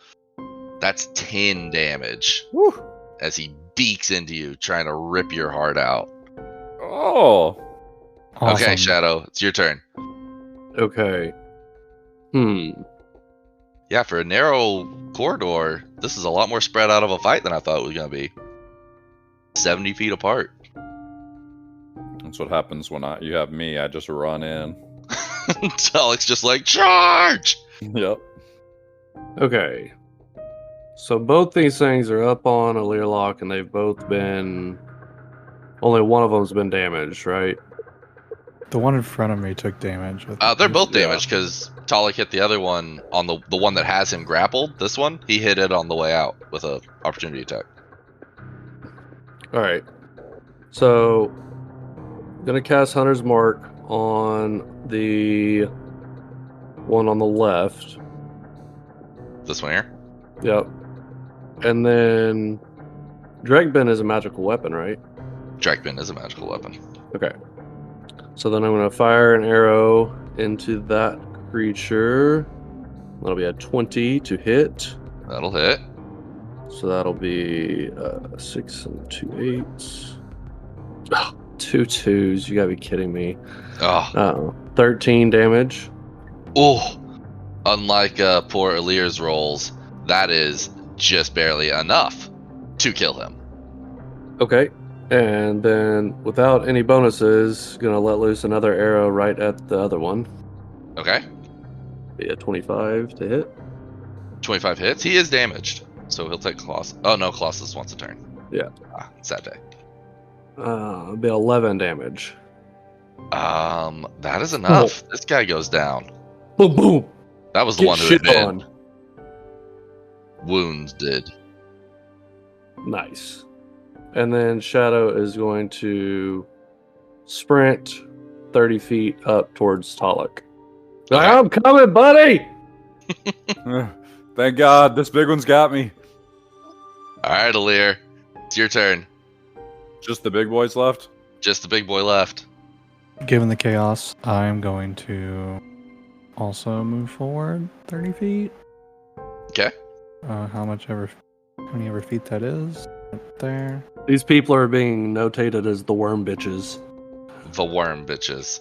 [SPEAKER 3] That's 10 damage.
[SPEAKER 1] Woo.
[SPEAKER 3] As he beaks into you, trying to rip your heart out.
[SPEAKER 1] Oh.
[SPEAKER 5] Awesome.
[SPEAKER 3] Okay, Shadow, it's your turn.
[SPEAKER 4] Okay.
[SPEAKER 3] Yeah, for a narrow corridor, this is a lot more spread out of a fight than I thought it was going to be. 70 feet apart.
[SPEAKER 1] That's what happens when you have me. I just run in.
[SPEAKER 3] Talluk's just like, charge!
[SPEAKER 1] Yep.
[SPEAKER 4] Okay. So both these things are up on Elirlok, and they've both been... Only one of them's been damaged, right?
[SPEAKER 5] The one in front of me took damage.
[SPEAKER 3] They're both damaged because Talluk hit the other one on the one that has him grappled. This one, he hit it on the way out with a opportunity attack.
[SPEAKER 4] All right. So, I'm gonna cast Hunter's Mark on the one on the left.
[SPEAKER 3] This one here?
[SPEAKER 4] Yep. And then Dragbin is a magical weapon, right?
[SPEAKER 3] Dragbin is a magical weapon.
[SPEAKER 4] Okay. So then I'm going to fire an arrow into that creature. That'll be a 20 to hit.
[SPEAKER 3] That'll hit.
[SPEAKER 4] So that'll be 6 and 2 8s. Oh, 2 2s. You gotta be kidding me.
[SPEAKER 3] Oh.
[SPEAKER 4] 13 damage.
[SPEAKER 3] Oh. Unlike poor Elir's rolls, that is just barely enough to kill him.
[SPEAKER 4] Okay. And then, without any bonuses, gonna let loose another arrow right at the other one.
[SPEAKER 3] Okay.
[SPEAKER 4] Be a 25 to hit.
[SPEAKER 3] 25 hits. He is damaged, so he'll take Colossus. Oh no, Colossus wants a turn.
[SPEAKER 4] Yeah.
[SPEAKER 3] Sad day.
[SPEAKER 4] Be 11 damage.
[SPEAKER 3] That is enough. This guy goes down.
[SPEAKER 4] Boom, boom.
[SPEAKER 3] That was the
[SPEAKER 4] Get
[SPEAKER 3] one who had
[SPEAKER 4] shit
[SPEAKER 3] been
[SPEAKER 4] on.
[SPEAKER 3] wounded.
[SPEAKER 4] Nice. And then Shadow is going to sprint 30 feet up towards Talluk.
[SPEAKER 3] Okay.
[SPEAKER 4] I'm coming, buddy!
[SPEAKER 1] Thank God, this big one's got me.
[SPEAKER 3] All right, Elir, it's your turn.
[SPEAKER 1] Just the big boys left?
[SPEAKER 3] Just the big boy left.
[SPEAKER 5] Given the chaos, I'm going to also move forward 30 feet.
[SPEAKER 3] Okay.
[SPEAKER 5] How many ever feet that is. Right there.
[SPEAKER 4] These people are being notated as the worm bitches.
[SPEAKER 3] The worm bitches.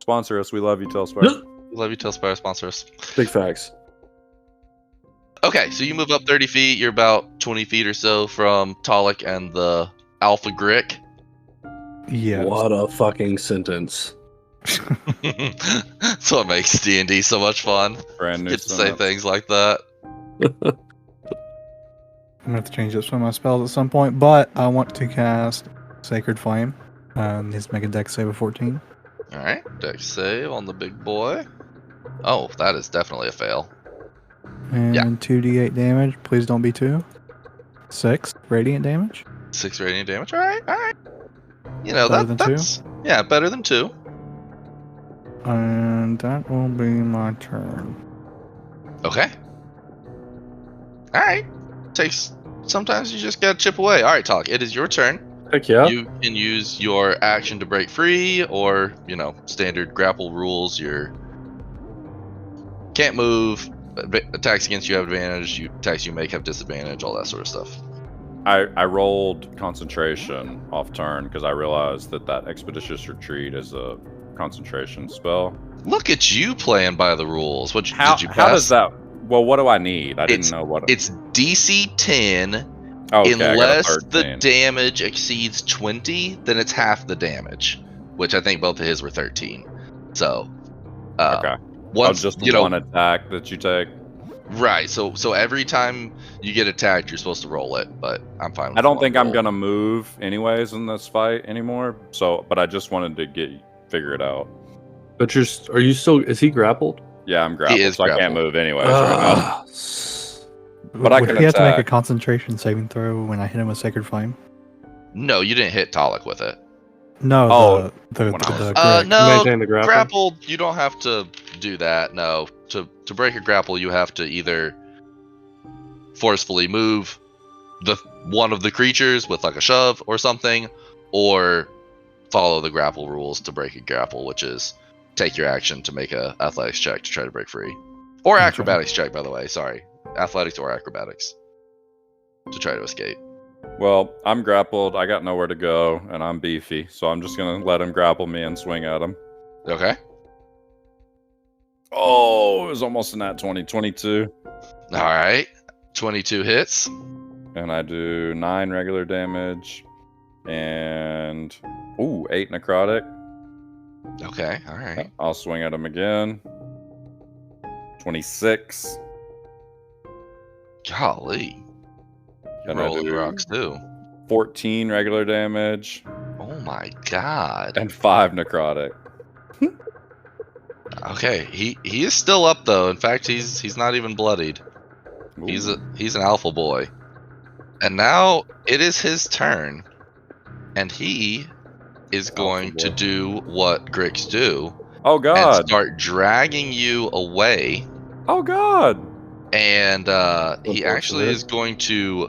[SPEAKER 1] Sponsor us. We love you, Telspire.
[SPEAKER 3] Love you, Tailspire. Sponsor us.
[SPEAKER 4] Big facts.
[SPEAKER 3] Okay, so you move up 30 feet. You're about 20 feet or so from Talluk and the Alpha Grick.
[SPEAKER 5] Yes.
[SPEAKER 4] What a fucking sentence.
[SPEAKER 3] That's what makes D&D so much fun.
[SPEAKER 1] Brand new
[SPEAKER 3] Get to say
[SPEAKER 1] sentence.
[SPEAKER 3] things like that.
[SPEAKER 5] I'm going to have to change up some of my spells at some point, but I want to cast Sacred Flame. Needs to make a dex save of 14.
[SPEAKER 3] Alright, dex save on the big boy. Oh, that is definitely a fail.
[SPEAKER 5] And
[SPEAKER 3] Yeah.
[SPEAKER 5] 2d8 damage. Please don't be 2. 6 radiant damage.
[SPEAKER 3] 6 radiant damage. All right. You know,
[SPEAKER 5] Better than
[SPEAKER 3] that's yeah, better than 2.
[SPEAKER 5] And that will be my turn.
[SPEAKER 3] Okay. All right. Sometimes you just gotta chip away. All right, Talluk, it is your turn.
[SPEAKER 4] Heck yeah.
[SPEAKER 3] You can use your action to break free, or standard grapple rules. You can't move. Attacks against you have advantage. Attacks you make have disadvantage. All that sort of stuff.
[SPEAKER 1] I rolled concentration off turn because I realized that expeditious retreat is a concentration spell.
[SPEAKER 3] Look at you playing by the rules. Did you pass?
[SPEAKER 1] How does that? Well, what do I need? I didn't know what.
[SPEAKER 3] It's DC 10.
[SPEAKER 1] Okay,
[SPEAKER 3] Unless the damage exceeds 20, then it's half the damage. Which I think both of his were 13. So.
[SPEAKER 1] Okay. Just one attack that you take.
[SPEAKER 3] Right. So every time you get attacked, you're supposed to roll it. But I'm fine with
[SPEAKER 1] I don't think I'm gonna move anyways in this fight anymore. So, but I just wanted to figure it out.
[SPEAKER 4] But are you still? Is he grappled?
[SPEAKER 1] Yeah, I'm grappled,
[SPEAKER 3] He is
[SPEAKER 1] so
[SPEAKER 3] grappled.
[SPEAKER 1] I can't move anyways right now. But I
[SPEAKER 5] Would
[SPEAKER 1] can
[SPEAKER 5] he have to make a
[SPEAKER 1] attack.
[SPEAKER 5] concentration saving throw when I hit him with Sacred Flame?
[SPEAKER 3] No, you didn't hit Talluk with it.
[SPEAKER 5] No, the
[SPEAKER 1] when I was-
[SPEAKER 5] Grick.
[SPEAKER 3] No,
[SPEAKER 4] Maintain the grapple?
[SPEAKER 3] grappled, you don't have to do that. No, to break a grapple, you have to either forcefully move one of the creatures with like a shove or something, or follow the grapple rules to break a grapple, which is take your action to make a athletics check to try to break free, or
[SPEAKER 5] Okay.
[SPEAKER 3] acrobatics check. By the way, sorry, athletics or acrobatics to try to escape.
[SPEAKER 1] Well, I'm grappled. I got nowhere to go, and I'm beefy, so I'm just gonna let him grapple me and swing at him.
[SPEAKER 3] Okay.
[SPEAKER 1] Oh, it was almost in that 22.
[SPEAKER 3] All right. 22 hits.
[SPEAKER 1] And I do 9 regular damage, and 8 necrotic.
[SPEAKER 3] Okay. All right.
[SPEAKER 1] I'll swing at him again. 26.
[SPEAKER 3] Golly.
[SPEAKER 1] And I
[SPEAKER 3] Rolling
[SPEAKER 1] do
[SPEAKER 3] rocks too.
[SPEAKER 1] 14 regular damage
[SPEAKER 3] Oh my god.
[SPEAKER 1] and 5 necrotic.
[SPEAKER 3] Okay, he is still up though. In fact, he's not even bloodied.
[SPEAKER 1] Ooh.
[SPEAKER 3] He's an alpha boy. And now it is his turn. And he is going to
[SPEAKER 1] boy.
[SPEAKER 3] do what Gricks do
[SPEAKER 1] Oh
[SPEAKER 3] and
[SPEAKER 1] god.
[SPEAKER 3] start dragging you away.
[SPEAKER 1] Oh god.
[SPEAKER 3] And he actually is going to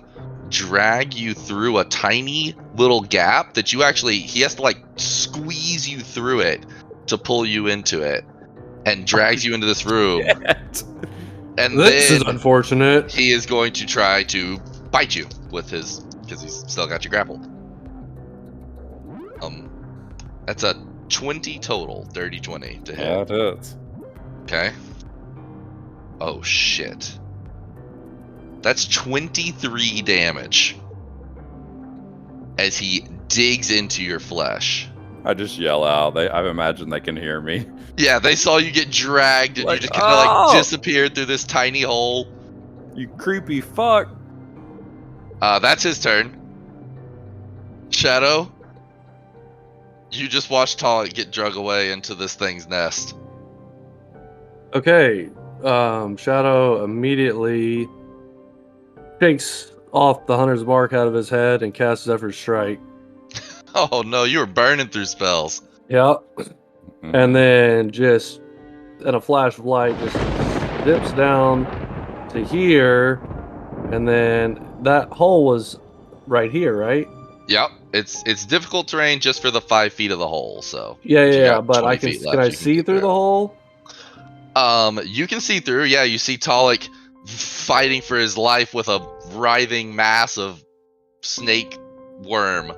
[SPEAKER 3] drag you through a tiny little gap that he has to like squeeze you through it to pull you into it, and drags you into this room. And
[SPEAKER 4] This
[SPEAKER 3] then
[SPEAKER 4] is unfortunate.
[SPEAKER 3] he is going to try to bite you with because he's still got you grappled. That's a 20 total, dirty 20 to hit.
[SPEAKER 1] Yeah, it is.
[SPEAKER 3] Okay. Oh shit. That's 23 damage as he digs into your flesh.
[SPEAKER 1] I just yell out. I imagine they can hear me.
[SPEAKER 3] Yeah, they saw you get dragged and
[SPEAKER 1] Like,
[SPEAKER 3] you just kind of like
[SPEAKER 1] oh!
[SPEAKER 3] disappeared through this tiny hole.
[SPEAKER 1] You creepy fuck.
[SPEAKER 3] That's his turn. Shadow, you just watched Talluk get drug away into this thing's nest.
[SPEAKER 4] Okay. Shadow immediately takes off the hunter's mark out of his head and casts Zephyr Strike.
[SPEAKER 3] Oh no, you were burning through spells.
[SPEAKER 4] Yep.
[SPEAKER 1] Mhm.
[SPEAKER 4] And then just in a flash of light, just dips down to here, and then that hole was right here, right?
[SPEAKER 3] Yep, it's difficult terrain just for the 5 feet of the hole. So
[SPEAKER 4] Yeah,
[SPEAKER 3] you
[SPEAKER 4] yeah.
[SPEAKER 3] got
[SPEAKER 4] But
[SPEAKER 3] 20
[SPEAKER 4] I can.
[SPEAKER 3] feet
[SPEAKER 4] Can
[SPEAKER 3] left,
[SPEAKER 4] I
[SPEAKER 3] you can
[SPEAKER 4] see
[SPEAKER 3] get
[SPEAKER 4] through
[SPEAKER 3] there.
[SPEAKER 4] the hole?
[SPEAKER 3] You can see through. Yeah, you see Talluk fighting for his life with a writhing mass of snake worm.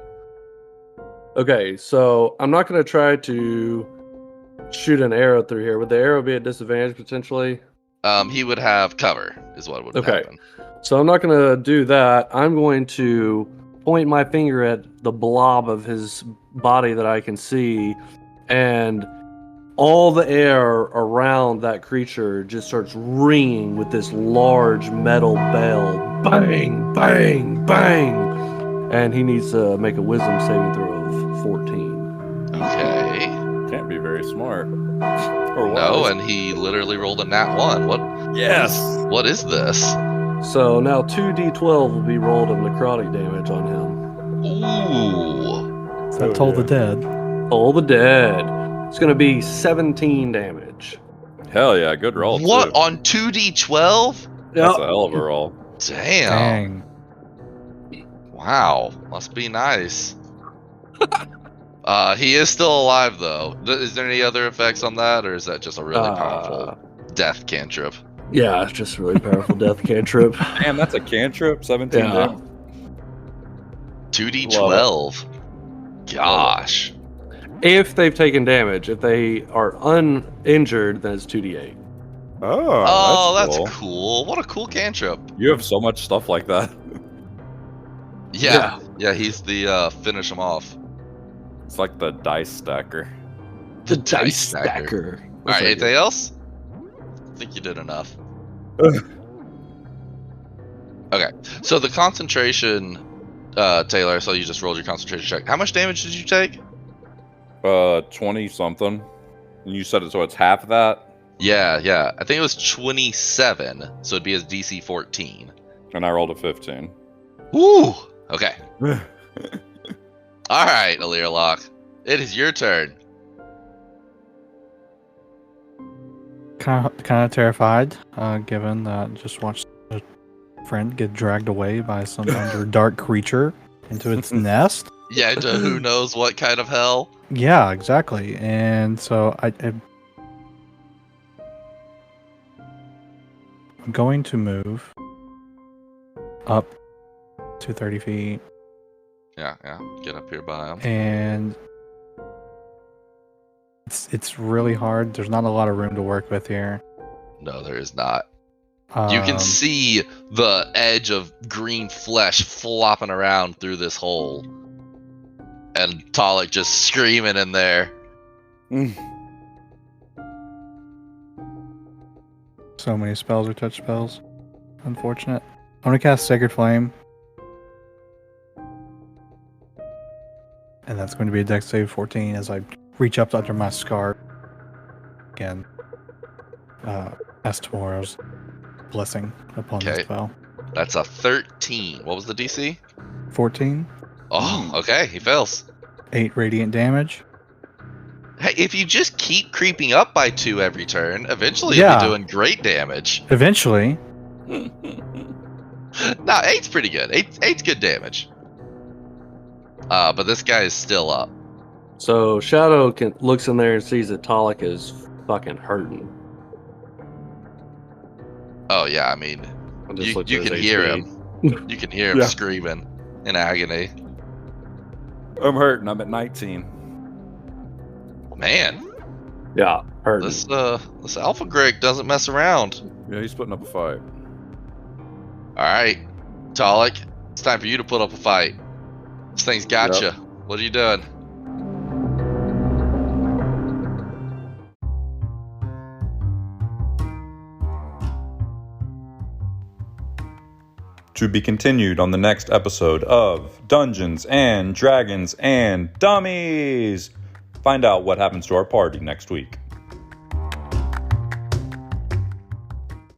[SPEAKER 4] Okay, so I'm not gonna try to shoot an arrow through here. Would the arrow be at disadvantage potentially?
[SPEAKER 3] He would have cover, is what would
[SPEAKER 4] Okay.
[SPEAKER 3] happen.
[SPEAKER 4] So I'm not gonna do that. I'm going to point my finger at the blob of his body that I can see, and all the air around that creature just starts ringing with this large metal bell. Bang, bang, bang. And he needs to make a wisdom saving throw of 14.
[SPEAKER 3] Okay.
[SPEAKER 1] Can't be very smart. Or
[SPEAKER 3] No,
[SPEAKER 1] was.
[SPEAKER 3] and he literally rolled a nat 1.
[SPEAKER 1] Yes.
[SPEAKER 3] What is this?
[SPEAKER 4] So now 2d12 will be rolled of necrotic damage on him.
[SPEAKER 3] Ooh.
[SPEAKER 5] Is that Toll the Dead?
[SPEAKER 4] Toll the Dead. It's going to be 17 damage.
[SPEAKER 1] Hell yeah, good roll
[SPEAKER 3] What
[SPEAKER 1] too.
[SPEAKER 3] on 2d12?
[SPEAKER 1] That's a hell of a roll.
[SPEAKER 3] Damn.
[SPEAKER 5] Dang.
[SPEAKER 3] Wow. Must be nice. He is still alive though. Is there any other effects on that, or is that just a really powerful death cantrip?
[SPEAKER 4] Yeah, it's just a really powerful death cantrip.
[SPEAKER 1] Damn, that's a cantrip. 17
[SPEAKER 4] Yeah.
[SPEAKER 1] damage.
[SPEAKER 3] 2d12. Gosh.
[SPEAKER 4] If they've taken damage. If they are uninjured, then it's 2d8.
[SPEAKER 1] Oh,
[SPEAKER 3] that's
[SPEAKER 1] cool.
[SPEAKER 3] cool. What a cool cantrip.
[SPEAKER 1] You have so much stuff like that.
[SPEAKER 3] Yeah. He's the finish him off.
[SPEAKER 1] It's like the dice stacker.
[SPEAKER 4] The dice stacker.
[SPEAKER 3] All right, anything else? I think you did enough. Okay, so the concentration, Taylor, so you just rolled your concentration check. How much damage did you take?
[SPEAKER 1] 20 something. And you said it, so it's half of that?
[SPEAKER 3] Yeah. I think it was 27, so it'd be a DC 14.
[SPEAKER 1] And I rolled a 15.
[SPEAKER 3] Woo! Okay. All right, Elirlok. It is your turn.
[SPEAKER 5] Kind of terrified, given that just watched a friend get dragged away by some Underdark creature into its nest.
[SPEAKER 3] Yeah, into who knows what kind of hell.
[SPEAKER 5] Yeah, exactly. And so I'm going to move up to 30 feet.
[SPEAKER 3] Yeah. Get up here by him.
[SPEAKER 5] And it's really hard. There's not a lot of room to work with here.
[SPEAKER 3] No, there is not. You can see the edge of green flesh flopping around through this hole. And Talluk just screaming in there.
[SPEAKER 5] So many spells are touch spells. Unfortunate. I'm going to cast Sacred Flame. And that's going to be a Dex save 14 as I reach up under my scarf. Again, ask tomorrow's blessing upon the spell.
[SPEAKER 3] That's a 13. What was the DC?
[SPEAKER 5] 14.
[SPEAKER 3] Oh, okay. He fails.
[SPEAKER 5] 8 radiant damage.
[SPEAKER 3] Hey, if you just keep creeping up by 2 every turn, eventually you'll be doing great damage.
[SPEAKER 5] Eventually.
[SPEAKER 3] No, 8's pretty good. 8's good damage. But this guy is still up.
[SPEAKER 4] So Shadow looks in there and sees that Talluk is fucking hurting.
[SPEAKER 3] Oh yeah, I mean, you can hear him. You can hear him screaming in agony.
[SPEAKER 1] I'm hurting. I'm at 19.
[SPEAKER 3] Man,
[SPEAKER 4] Yeah, hurting.
[SPEAKER 3] this Alpha Greg doesn't mess around.
[SPEAKER 1] Yeah, he's putting up a fight.
[SPEAKER 3] All right, Talluk, it's time for you to put up a fight. This thing's got you. What are you doing?
[SPEAKER 1] To be continued on the next episode of Dungeons and Dragons and Dummies. Find out what happens to our party next week.